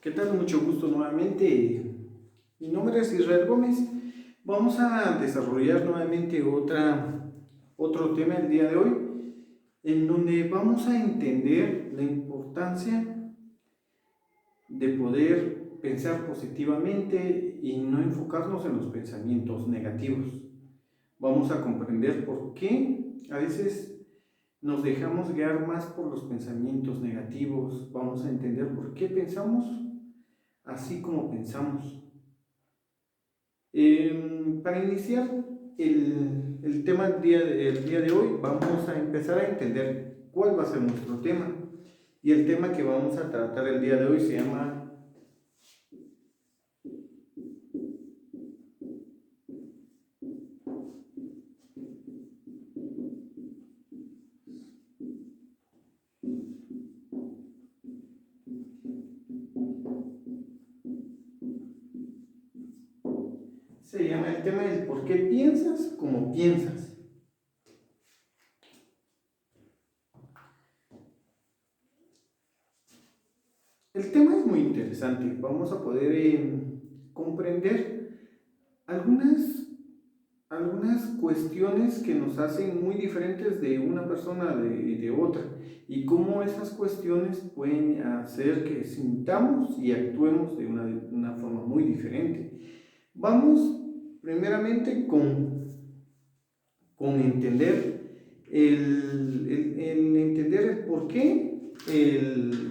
¿Qué tal? Mucho gusto nuevamente. Mi nombre es Israel Gómez. Vamos a desarrollar nuevamente otro tema el día de hoy, en donde vamos a entender la importancia de poder pensar positivamente y no enfocarnos en los pensamientos negativos. Vamos a comprender por qué a veces nos dejamos guiar más por los pensamientos negativos. Vamos a entender por qué pensamos así como pensamos. Para iniciar el tema del día de hoy, vamos a empezar a entender cuál va a ser nuestro tema. Y el tema que vamos a tratar el día de hoy se llama el tema del por qué piensas como piensas. El tema es muy interesante. Vamos a poder comprender algunas cuestiones que nos hacen muy diferentes de una persona de otra, y cómo esas cuestiones pueden hacer que sintamos y actuemos de una forma muy diferente. Vamos primeramente con entender el entender el por qué, el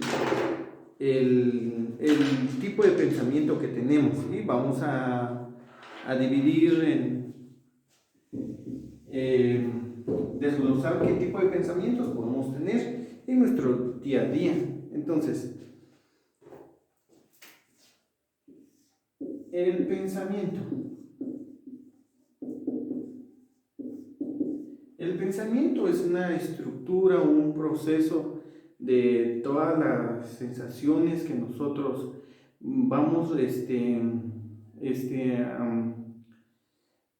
tipo de pensamiento que tenemos, y vamos a dividir desglosar qué tipo de pensamientos podemos tener en nuestro día a día. Entonces, el pensamiento. El pensamiento es una estructura, un proceso de todas las sensaciones que nosotros vamos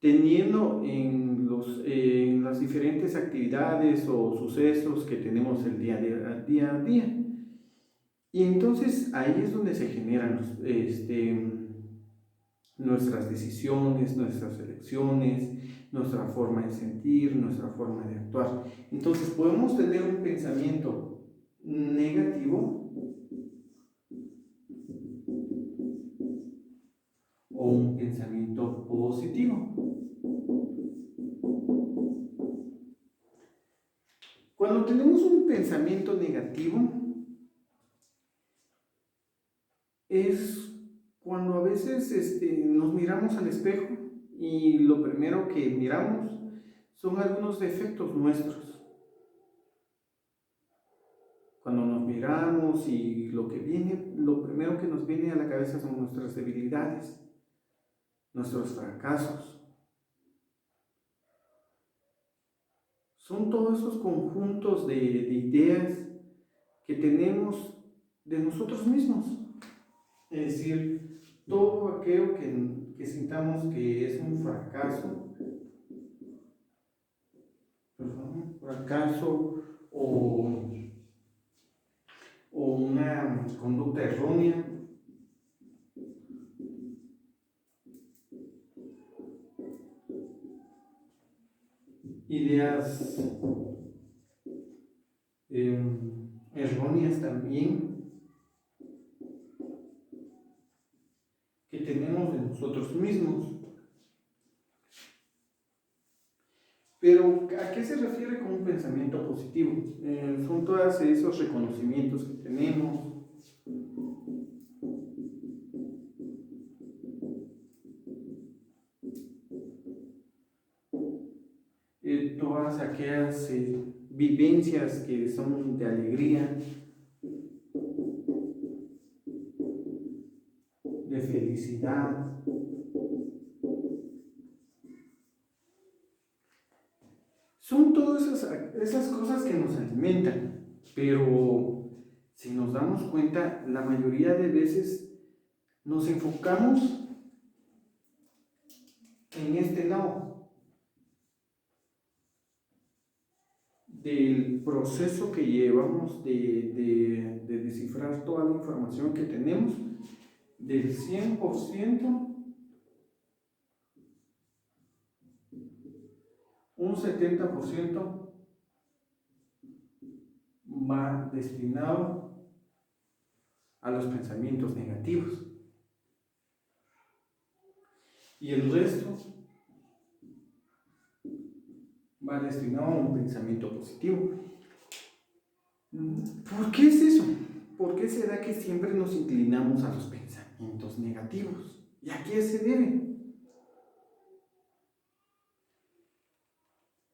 teniendo en las diferentes actividades o sucesos que tenemos el día a día. Y entonces ahí es donde se generan nuestras decisiones, nuestras elecciones, nuestra forma de sentir, nuestra forma de actuar. Entonces podemos tener un pensamiento negativo o un pensamiento positivo. Cuando tenemos un pensamiento negativo, es cuando a veces nos miramos al espejo y lo primero que miramos son algunos defectos nuestros. Cuando nos miramos y lo primero que nos viene a la cabeza son nuestras debilidades, nuestros fracasos. Son todos esos conjuntos de ideas que tenemos de nosotros mismos. Es decir, todo aquello que sintamos que es un fracaso o una conducta errónea, ideas erróneas también que tenemos de nosotros mismos. Pero ¿a qué se refiere con un pensamiento positivo? Son todos esos reconocimientos que tenemos, todas aquellas vivencias que son de alegría, de felicidad. Son todas esas cosas que nos alimentan, pero si nos damos cuenta, la mayoría de veces nos enfocamos en este lado del proceso que llevamos de descifrar toda la información que tenemos, del 100%, un 70% va destinado a los pensamientos negativos y el resto va destinado a un pensamiento positivo. ¿Por qué es eso? ¿Por qué será que siempre nos inclinamos a los pensamientos negativos? ¿Y a qué se debe?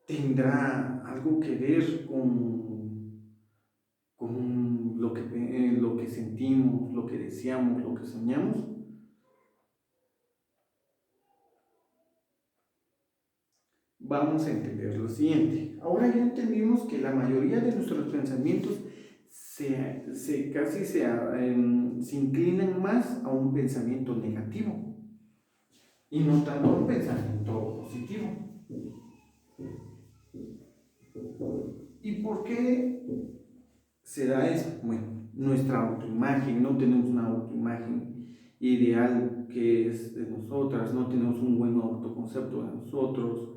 ¿Tendrá algo que ver con lo que sentimos, lo que deseamos, lo que soñamos? Vamos a entender lo siguiente. Ahora ya entendimos que la mayoría de nuestros pensamientos se inclinan más a un pensamiento negativo y no tanto a un pensamiento positivo. ¿Y por qué se da eso? Bueno, nuestra autoimagen, no tenemos una autoimagen ideal que es de nosotras, no tenemos un buen autoconcepto de nosotros,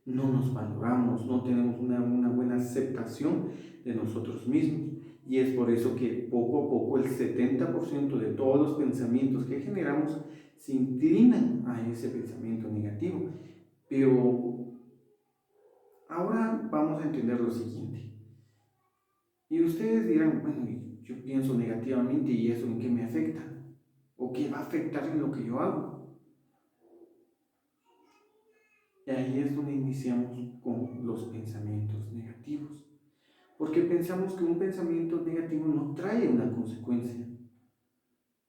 no nos valoramos, no tenemos una buena aceptación de nosotros mismos. Y es por eso que poco a poco el 70% de todos los pensamientos que generamos se inclinan a ese pensamiento negativo. Pero ahora vamos a entender lo siguiente. Y ustedes dirán, bueno, yo pienso negativamente y eso en qué me afecta, o qué va a afectar en lo que yo hago. Y ahí es donde iniciamos con los pensamientos negativos. Porque pensamos que un pensamiento negativo no trae una consecuencia.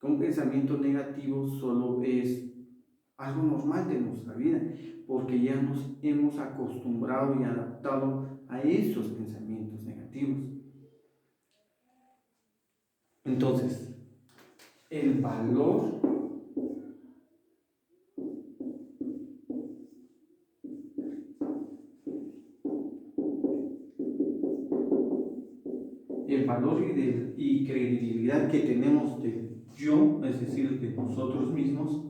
Que un pensamiento negativo solo es algo normal de nuestra vida, porque ya nos hemos acostumbrado y adaptado a esos pensamientos negativos. Entonces, el valor y credibilidad que tenemos de yo, es decir, de nosotros mismos,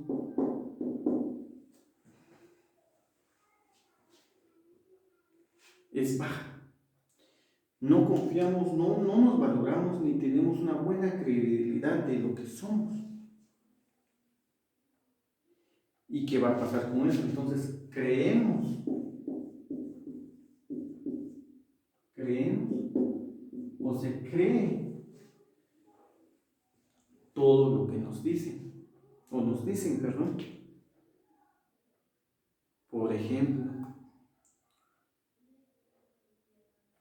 es baja. No confiamos, no nos valoramos ni tenemos una buena credibilidad de lo que somos. ¿Y qué va a pasar con eso? Entonces creemos o se cree todo lo que nos dicen, perdón. Por ejemplo,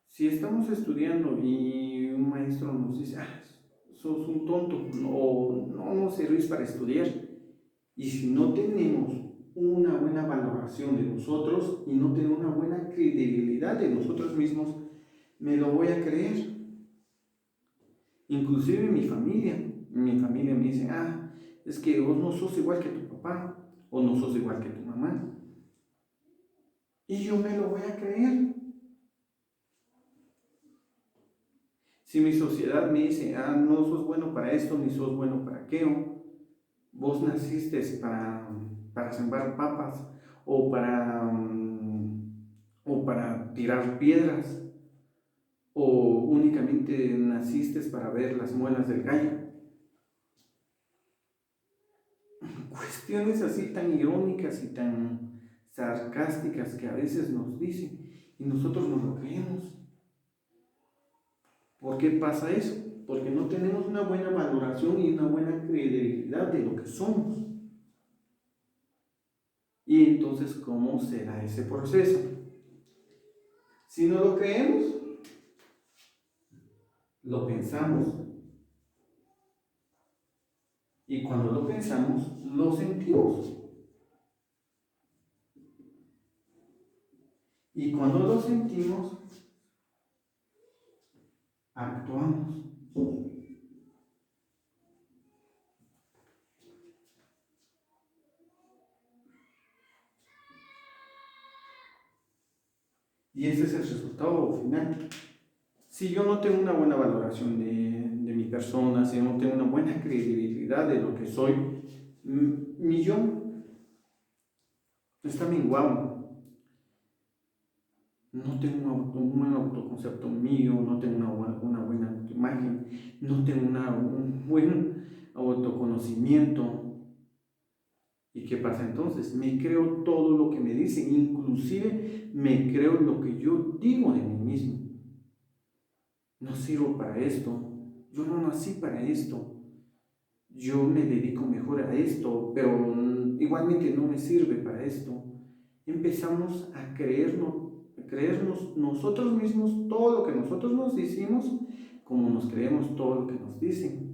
si estamos estudiando y un maestro nos dice, sos un tonto, no servís para estudiar, y si no tenemos una buena valoración de nosotros y no tenemos una buena credibilidad de nosotros mismos, me lo voy a creer. Inclusive mi familia me dice, es que vos no sos igual que tu papá o no sos igual que tu mamá. Y yo me lo voy a creer. Si mi sociedad me dice, no sos bueno para esto, ni sos bueno para aquello, vos naciste para sembrar papas o para tirar piedras, o únicamente naciste para ver las muelas del gallo. Cuestiones así tan irónicas y tan sarcásticas que a veces nos dicen y nosotros nos lo creemos. ¿Por qué pasa eso? Porque no tenemos una buena valoración y una buena credibilidad de lo que somos. Y entonces, ¿cómo será ese proceso? Si no lo creemos, lo pensamos. Y cuando lo pensamos, lo sentimos. Y cuando lo sentimos, actuamos. Y ese es el resultado final. Si yo no tengo una buena valoración de mi persona, si no tengo una buena credibilidad de lo que soy, mi yo está menguado. No tengo un buen autoconcepto mío, no tengo una buena imagen, no tengo un buen autoconocimiento. ¿Y qué pasa entonces? Me creo todo lo que me dicen, inclusive me creo lo que yo digo de mí mismo. No sirvo para esto, yo no nací para esto, yo me dedico mejor a esto, pero igualmente no me sirve para esto. Empezamos a creernos nosotros mismos todo lo que nosotros nos decimos, como nos creemos todo lo que nos dicen.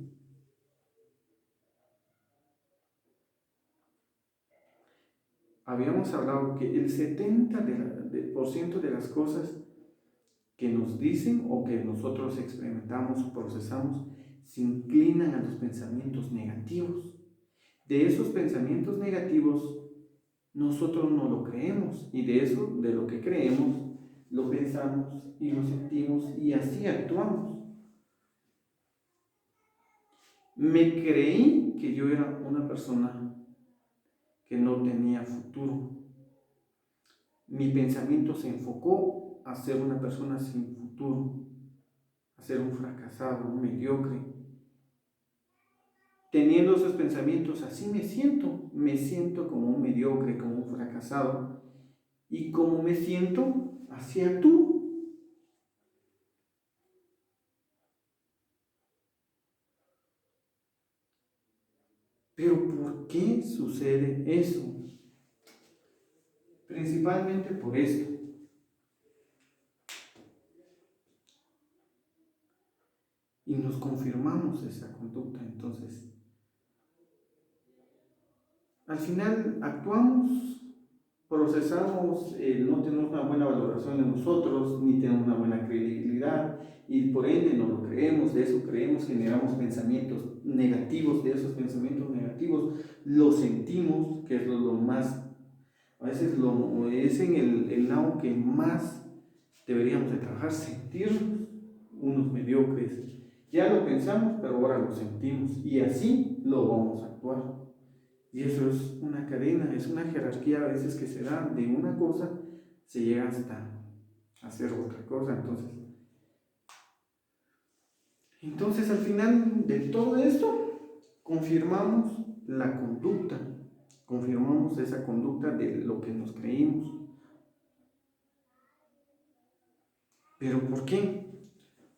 Habíamos hablado que el 70% de las cosas que nos dicen o que nosotros experimentamos o procesamos se inclinan a los pensamientos negativos. De esos pensamientos negativos nosotros no lo creemos, y de eso, de lo que creemos, lo pensamos y lo sentimos y así actuamos. Me creí que yo era una persona que no tenía futuro. Mi pensamiento se enfocó a ser una persona sin futuro, a ser un fracasado, un mediocre. Teniendo esos pensamientos, así me siento como un mediocre, como un fracasado. Y como me siento, así actúo. Pero ¿por qué sucede eso? Principalmente por esto. Y nos confirmamos esa conducta. Entonces, al final actuamos, procesamos, no tenemos una buena valoración de nosotros, ni tenemos una buena credibilidad, y por ende no lo creemos, de eso creemos, generamos pensamientos negativos, de esos pensamientos negativos los sentimos, que es lo más, a veces es en el lado que más deberíamos de trabajar, sentirnos unos mediocres. Ya lo pensamos, pero ahora lo sentimos, y así lo vamos a actuar. Y eso es una cadena, es una jerarquía a veces que se da de una cosa, se llega hasta hacer otra cosa. Entonces al final de todo esto, confirmamos la conducta, confirmamos esa conducta de lo que nos creímos. ¿Pero por qué?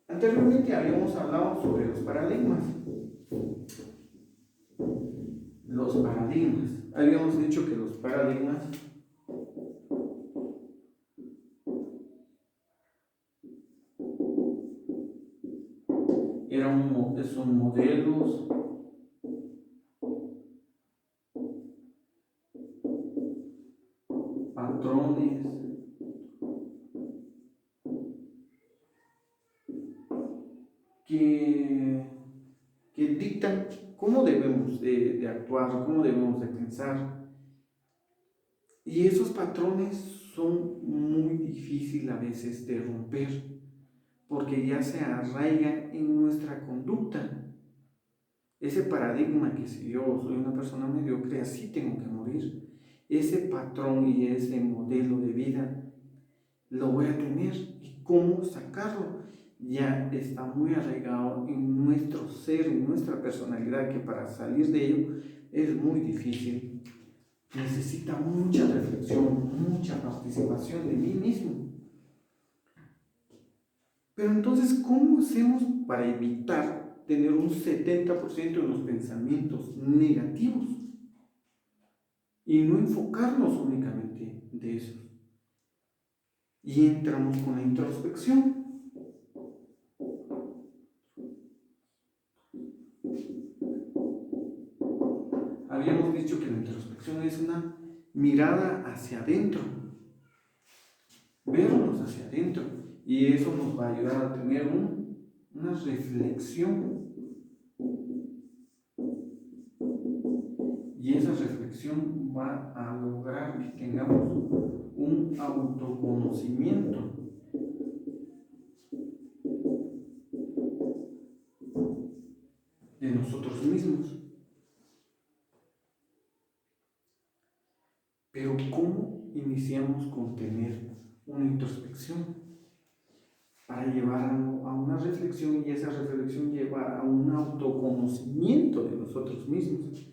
Anteriormente habíamos hablado sobre los paradigmas. Los paradigmas. Habíamos dicho que los paradigmas son modelos, patrones, que dictan cómo debemos de actuar, cómo debemos de pensar. Y esos patrones son muy difíciles a veces de romper, porque ya se arraigan en nuestra conducta. Ese paradigma que si yo soy una persona mediocre, así tengo que morir, ese patrón y ese modelo de vida lo voy a tener. ¿Y cómo sacarlo? Ya está muy arraigado en nuestro ser, en nuestra personalidad, que para salir de ello es muy difícil. Necesita mucha reflexión, mucha participación de mí mismo. Pero entonces, ¿cómo hacemos para evitar tener un 70% de los pensamientos negativos y no enfocarnos únicamente de eso? Y entramos con la introspección. Habíamos dicho que la introspección es una mirada hacia adentro, vernos hacia adentro, y eso nos va a ayudar a tener una reflexión. Y esa reflexión va a lograr que tengamos un autoconocimiento. de nosotros mismos. Pero ¿cómo iniciamos con tener una introspección? Para llevar a una reflexión, y esa reflexión lleva a un autoconocimiento de nosotros mismos.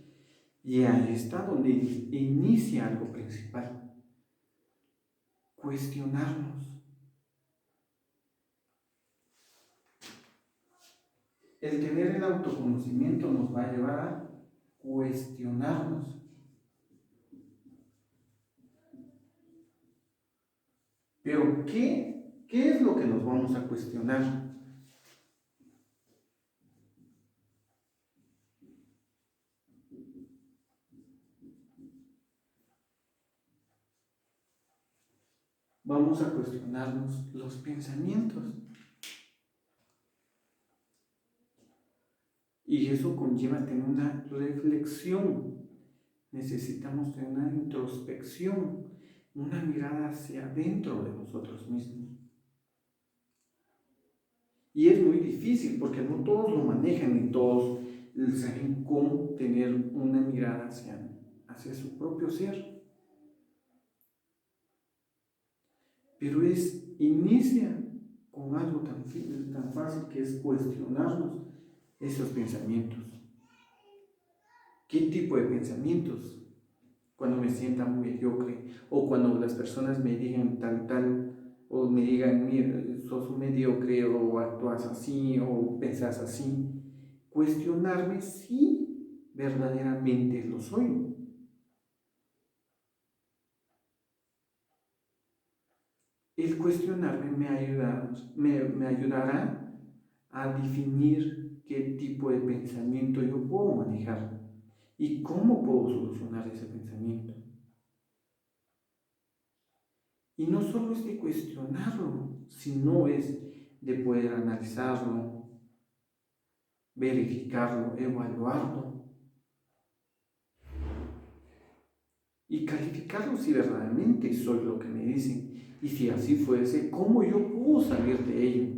Y ahí está donde inicia algo principal: cuestionarnos. El tener el autoconocimiento nos va a llevar a cuestionarnos. Pero ¿qué es lo que nos vamos a cuestionar? Vamos a cuestionarnos los pensamientos. Y eso conlleva tener una reflexión. Necesitamos tener una introspección, una mirada hacia adentro de nosotros mismos. Y es muy difícil porque no todos lo manejan ni todos saben cómo tener una mirada hacia su propio ser. Pero inicia con algo tan fácil que es cuestionarnos esos pensamientos. ¿Qué tipo de pensamientos? Cuando me sienta muy mediocre, o cuando las personas me digan tal, o me digan, mira, sos un mediocre, o actúas así, o pensás así. Cuestionarme si verdaderamente lo soy. El cuestionarme me ayudará a definir qué tipo de pensamiento yo puedo manejar y cómo puedo solucionar ese pensamiento. Y no solo es de cuestionarlo, sino es de poder analizarlo, verificarlo, evaluarlo y calificarlo si verdaderamente soy lo que me dicen. Y si así fuese, ¿cómo yo puedo salir de ello?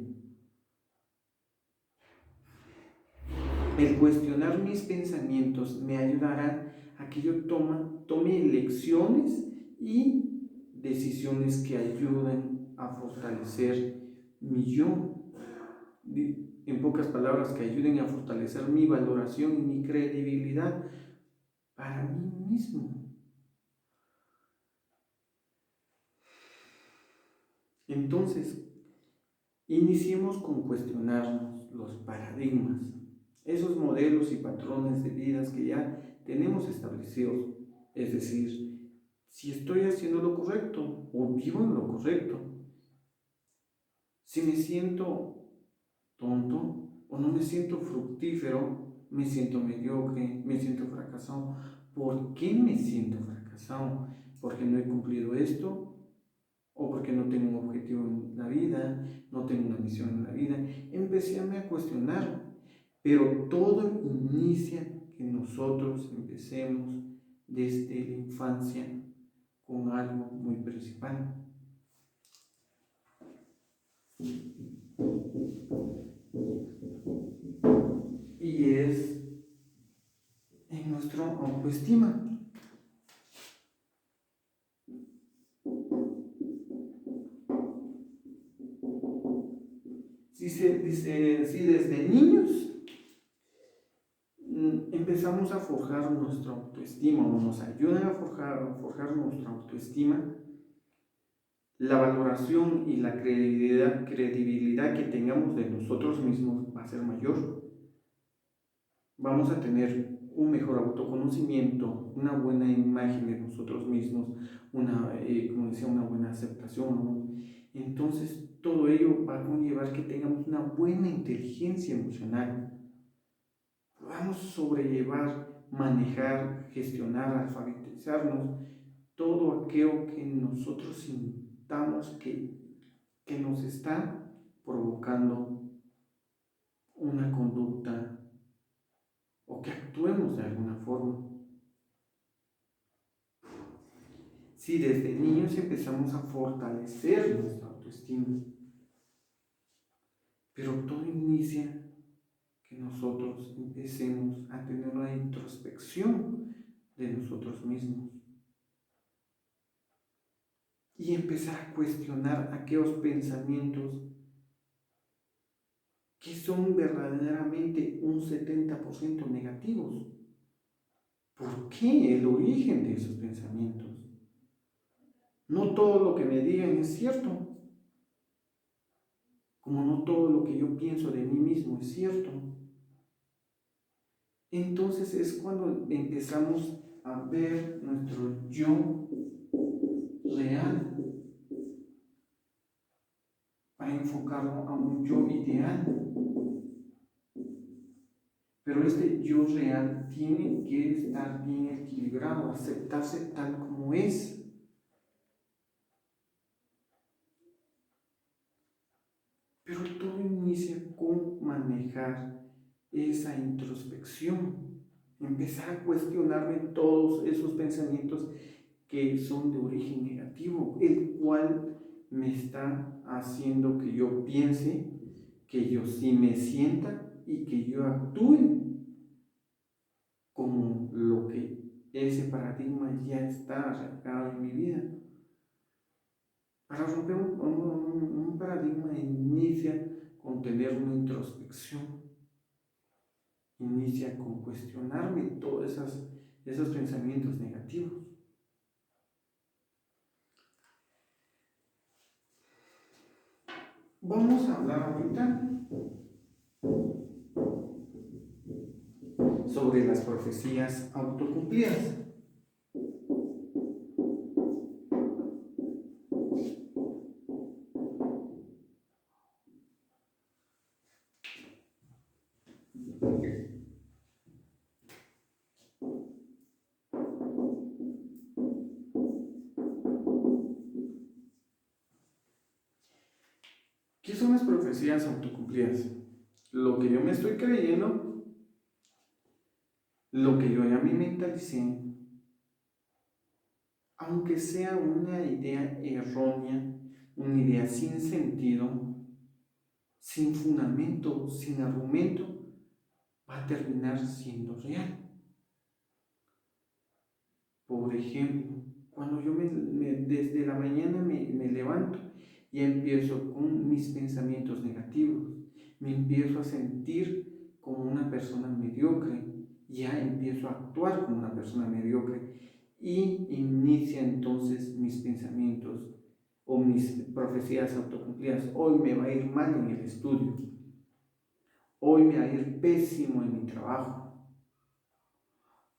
El cuestionar mis pensamientos me ayudará a que yo tome elecciones y decisiones que ayuden a fortalecer mi yo. En pocas palabras, que ayuden a fortalecer mi valoración y mi credibilidad para mí mismo. Entonces, iniciemos con cuestionarnos los paradigmas, esos modelos y patrones de vidas que ya tenemos establecidos. Es decir, si estoy haciendo lo correcto o vivo en lo correcto, si me siento tonto o no me siento fructífero, me siento mediocre, me siento fracasado. ¿Por qué me siento fracasado? ¿Porque no he cumplido esto? ¿O porque no tengo un objetivo en la vida? ¿No tengo una misión en la vida? Empecé a cuestionar, pero todo inicia que nosotros empecemos desde la infancia con algo muy principal. Y es en nuestra autoestima. Si desde niños empezamos a forjar nuestra autoestima, o nos ayudan a forjar nuestra autoestima, la valoración y la credibilidad que tengamos de nosotros mismos va a ser mayor. Vamos a tener un mejor autoconocimiento, una buena imagen de nosotros mismos, como decía, una buena aceptación. Entonces, todo ello va a conllevar que tengamos una buena inteligencia emocional. Podamos sobrellevar, manejar, gestionar, alfabetizarnos, todo aquello que nosotros sintamos que nos está provocando una conducta o que actuemos de alguna forma. Si desde niños empezamos a fortalecer nuestra autoestima, pero todo inicia que nosotros empecemos a tener una introspección de nosotros mismos y empezar a cuestionar aquellos pensamientos que son verdaderamente un 70% negativos. ¿Por qué? El origen de esos pensamientos. No todo lo que me digan es cierto, como no todo lo que yo pienso de mí mismo es cierto. Entonces es cuando empezamos a ver nuestro yo real para enfocarlo a un yo ideal. Pero este yo real tiene que estar bien equilibrado, aceptarse tal como es. Pero todo inicia con manejar esa introspección, empezar a cuestionarme todos esos pensamientos que son de origen negativo, el cual me está haciendo que yo piense, que yo sí me sienta y que yo actúe como lo que ese paradigma ya está arraigado en mi vida. Para romper un paradigma inicia con tener una introspección, inicia con cuestionarme todos esos pensamientos negativos. Vamos a hablar ahorita sobre las profecías autocumplidas. ¿Qué son las profecías autocumplidas? Lo que yo me estoy creyendo, lo que yo ya me mentalicé, aunque sea una idea errónea, una idea sin sentido, sin fundamento, sin argumento, va a terminar siendo real. Por ejemplo, cuando yo desde la mañana me levanto y empiezo con mis pensamientos negativos, me empiezo a sentir como una persona mediocre, ya empiezo a actuar como una persona mediocre y inicia entonces mis pensamientos o mis profecías autocumplidas. Hoy me va a ir mal en el estudio, hoy me va a ir pésimo en mi trabajo,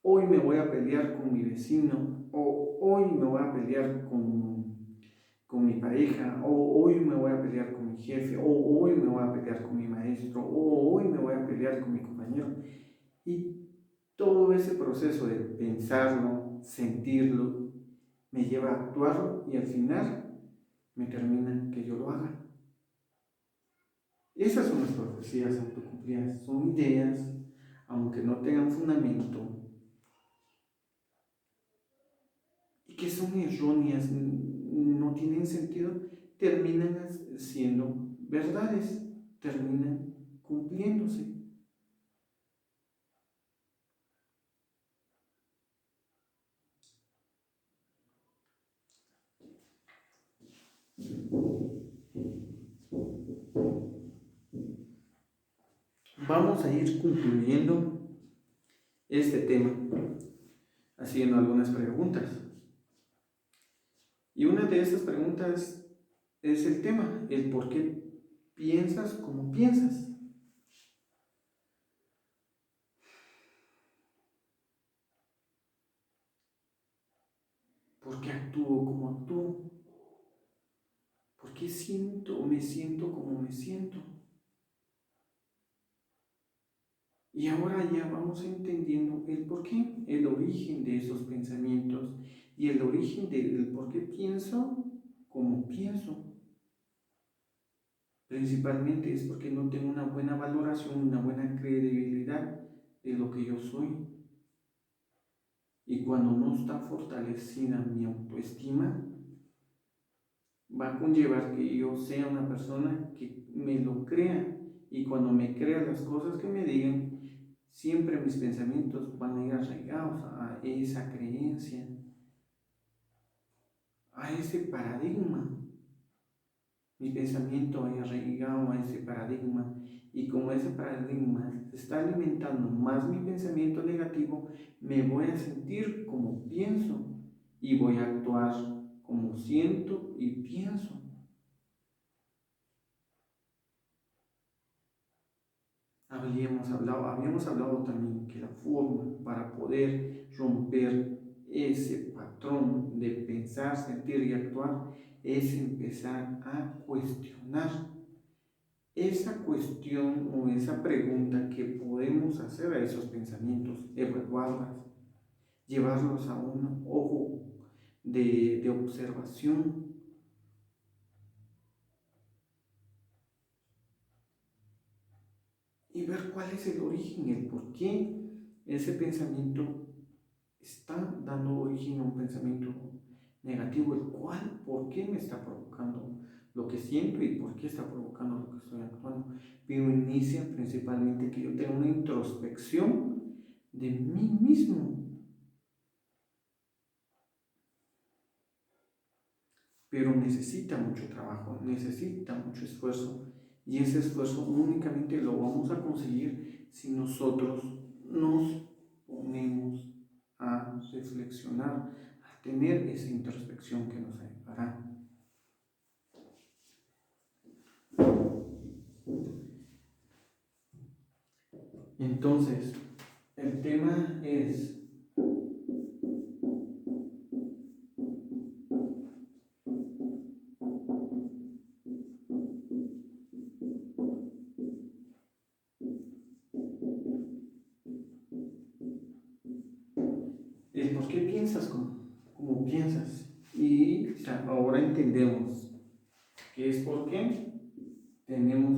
hoy me voy a pelear con mi vecino, o hoy me voy a pelear con mi pareja, o hoy me voy a pelear con mi jefe, o hoy me voy a pelear con mi maestro, o hoy me voy a pelear con mi compañero. Y todo ese proceso de pensarlo, sentirlo, me lleva a actuarlo y al final me termina que yo lo haga. Esas son las profecías autocumplidas, son ideas, aunque no tengan fundamento, y que son erróneas, no tienen sentido, terminan siendo verdades, terminan cumpliéndose. Vamos a ir concluyendo este tema haciendo algunas preguntas. Y una de esas preguntas es el tema, el por qué piensas como piensas. ¿Por qué actúo como actúo? ¿Por qué siento o me siento como me siento? Y ahora ya vamos entendiendo el por qué, el origen de esos pensamientos y el origen del por qué pienso como pienso. Principalmente es porque no tengo una buena valoración, una buena credibilidad de lo que yo soy. Y cuando no está fortalecida mi autoestima, va a conllevar que yo sea una persona que me lo crea Y cuando me crean las cosas que me digan, siempre mis pensamientos van a ir arraigados a esa creencia, a ese paradigma. Mi pensamiento va arraigado a ese paradigma. Y como ese paradigma está alimentando más mi pensamiento negativo, me voy a sentir como pienso y voy a actuar como siento y pienso. Habíamos hablado también que la forma para poder romper ese patrón de pensar, sentir y actuar es empezar a cuestionar esa cuestión o esa pregunta que podemos hacer a esos pensamientos, evaluarlas, llevarlos a un ojo de observación y ver cuál es el origen, el por qué ese pensamiento está dando origen a un pensamiento negativo, el cual, por qué me está provocando lo que siento y por qué está provocando lo que estoy actuando. Pero inicia principalmente que yo tenga una introspección de mí mismo. Pero necesita mucho trabajo, necesita mucho esfuerzo, y ese esfuerzo únicamente lo vamos a conseguir si nosotros nos ponemos a reflexionar, a tener esa introspección que nos ayudará. Entonces, el tema es el por qué piensas como piensas. Y ahora entendemos que es porque tenemos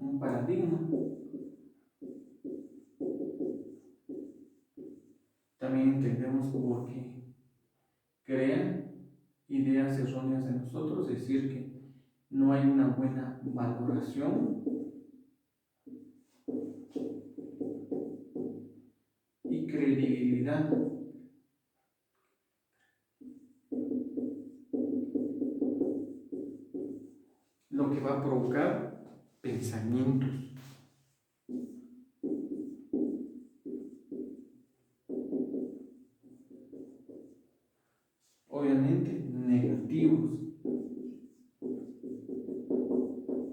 un paradigma. También entendemos por qué crean ideas erróneas de nosotros, es decir, que no hay una buena valoración y credibilidad. Lo que va a provocar pensamientos. Obviamente negativos,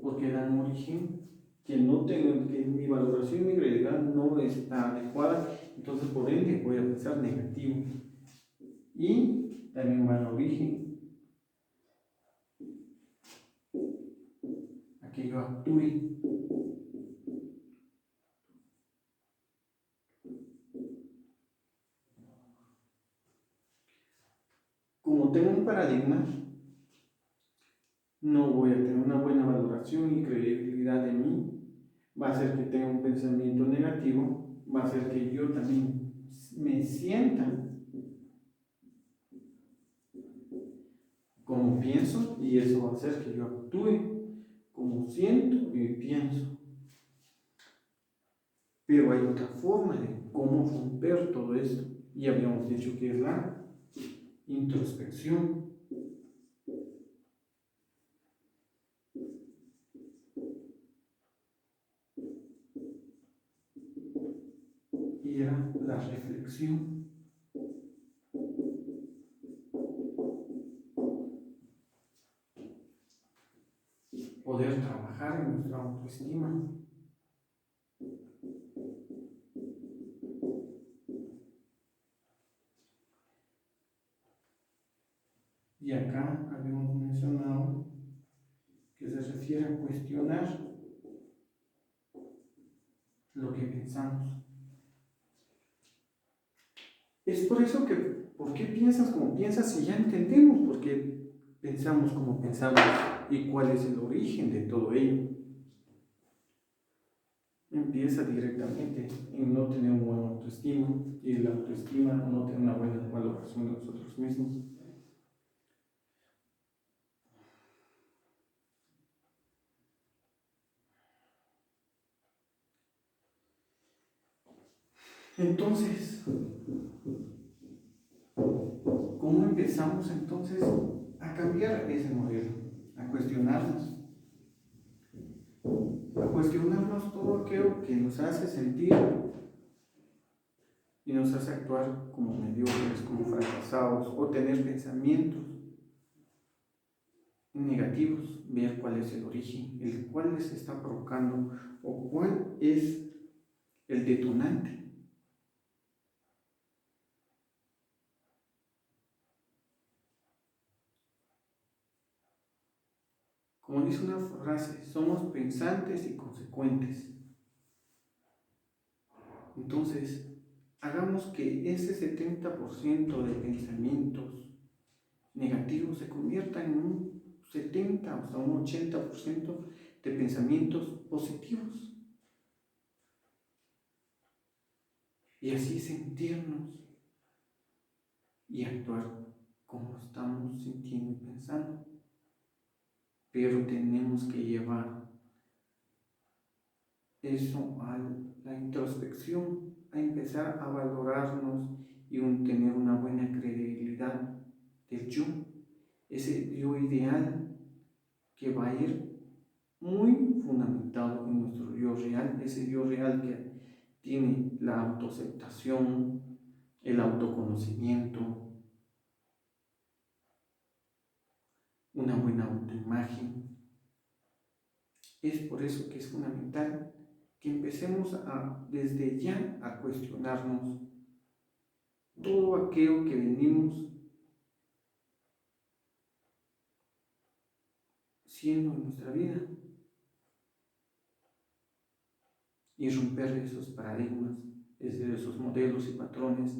porque dan origen que no tengo, que mi valoración y mi credibilidad no está adecuada, entonces por ende voy a pensar negativo. Y también va al origen a que yo actúe. Como tengo un paradigma, no voy a tener una buena valoración y credibilidad de mí, va a hacer que tenga un pensamiento negativo, va a hacer que yo también me sienta como pienso y eso va a hacer que yo actúe como siento y pienso. Pero hay otra forma de cómo romper todo esto y habíamos dicho que es la introspección. Y era la reflexión. Poder trabajar en nuestra autoestima. Y acá habíamos mencionado que se refiere a cuestionar lo que pensamos. Es por eso que, ¿por qué piensas como piensas si ya entendemos por qué pensamos como pensamos y cuál es el origen de todo ello? Empieza directamente en no tener una buena autoestima y la autoestima no tener una buena valoración de nosotros mismos. Entonces, ¿cómo empezamos entonces a cambiar ese modelo? A cuestionarnos todo aquello que nos hace sentir y nos hace actuar como mediocres, como fracasados, o tener pensamientos negativos, ver cuál es el origen, el cual les está provocando o cuál es el detonante. Como dice una frase, somos pensantes y consecuentes. Entonces, hagamos que ese 70% de pensamientos negativos se convierta en un 70 hasta un 80% de pensamientos positivos. Y así sentirnos y actuar como estamos sintiendo y pensando. Pero tenemos que llevar eso a la introspección, a empezar a valorarnos y tener una buena credibilidad del yo, ese yo ideal que va a ir muy fundamentado en nuestro yo real, ese yo real que tiene la autoaceptación, el autoconocimiento, una buena autoimagen. Es por eso que es fundamental que empecemos desde ya a cuestionarnos todo aquello que venimos siendo en nuestra vida y romper esos paradigmas, esos modelos y patrones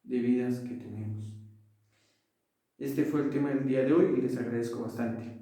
de vidas que tenemos. Este fue el tema del día de hoy y les agradezco bastante.